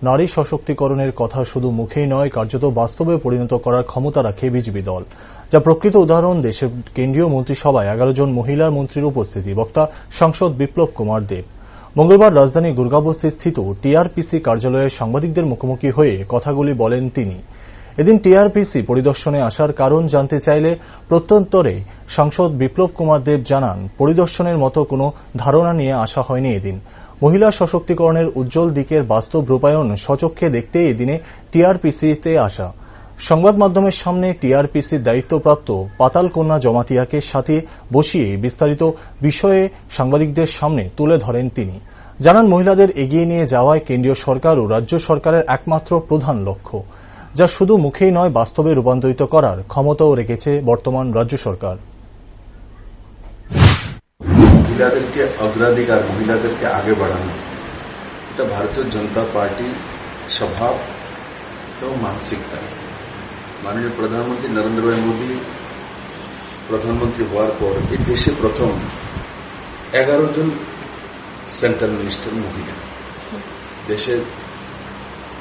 নারী সশক্তিকরণের কথা শুধু মুখেই নয়, কার্যত বাস্তবে পরিণত করার ক্ষমতা রাখে বিজেপি দল। যা প্রকৃত উদাহরণ দেশের কেন্দ্রীয় মন্ত্রিসভায় 11 জন মহিলা মন্ত্রীর উপস্থিতি। বক্তা সাংসদ বিপ্লব কুমার দেব মঙ্গলবার রাজধানী দুর্গাবতী স্থিত টিআরপিসি কার্যালয়ে সাংবাদিকদের মুখোমুখি হয়ে কথাগুলি বলেন তিনি। এদিন টিআরপিসি পরিদর্শনে আসার কারণ জানতে চাইলে প্রত্যন্তরে সাংসদ বিপ্লব কুমার দেব জানান, পরিদর্শনের মতো কোনো ধারণা নিয়ে আসা হয়নি এদিন। মহিলা সশক্তিকরণের উজ্জ্বল দিকের বাস্তব রূপায়ণ স্বচক্ষে দেখতে এদিনে টিআরপিসিতে আসা। সংবাদ মাধ্যমের সামনে টিআরপিসির দায়িত্বপ্রাপ্ত পাতাল কন্যা জমাতিয়াকে সাথে বসিয়ে বিস্তারিত বিষয়ে সাংবাদিকদের সামনে তুলে ধরেন তিনি। জানান, মহিলাদের এগিয়ে নিয়ে যাওয়ায় কেন্দ্রীয় সরকার ও রাজ্য সরকারের একমাত্র প্রধান লক্ষ্য, যা শুধু মুখেই নয়, বাস্তবে রূপান্তরিত করার ক্ষমতাও রেখেছে বর্তমান রাজ্য সরকার। মহিলাদেরকে অগ্রাধিকার, মহিলাদেরকে আগে বাড়ানো, এটা ভারতীয় জনতা পার্টি স্বভাব এবং মানসিকতা। মাননীয় প্রধানমন্ত্রী নরেন্দ্র ভাই মোদী প্রধানমন্ত্রী হওয়ার পর এই দেশে প্রথম 11 জন সেন্ট্রাল মিনিস্টার মহিলা, দেশের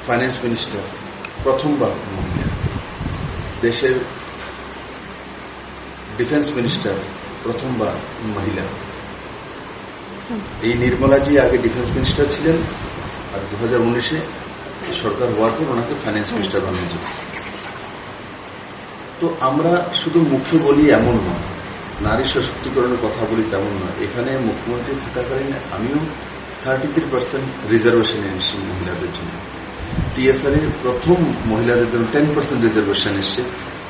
ফাইন্যান্স মিনিস্টার প্রথমবার মহিলা, দেশের ডিফেন্স মিনিস্টার প্রথমবার মহিলা। এই নির্মলাজি আগে ডিফেন্স মিনিস্টার ছিলেন, আর 2019-এ সরকার হওয়ার পর ওনাকে ফাইন্যান্স মিনিস্টার বানিয়েছে। তো আমরা শুধু মুখে বলি এমন নয়, নারী সশক্তিকরণের কথা বলি তেমন নয়। এখানে মুখ্যমন্ত্রী থাকাকালীন আমিও 33% রিজার্ভেশন এনেছি মহিলাদের জন্য। টিএসআর এর প্রথম মহিলাদের জন্য 10% রিজার্ভেশন এসছে।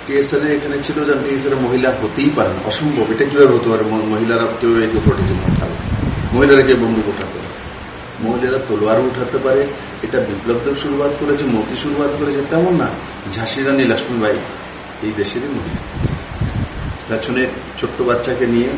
টিএসআর এখানে ছিল যে টিএসআর মহিলা হতেই পারে না, অসম্ভব। এটা কিভাবে হতে পারে? মহিলারা কেউ একে প্রোটেকশন উঠাবে, মহিলারা কে বন্দুক উঠাতে পারে, মহিলারা তলোয়ারও উঠাতে পারে। এটা বিপ্লব দেব শুরুয়াত করেছে, মোদী শুরুয়াত করেছে, তেমন না। ঝাঁসি রানী লক্ষ্মীবাই এই দেশেরই মহিলা, পেছনে ছোট্ট বাচ্চাকে নিয়ে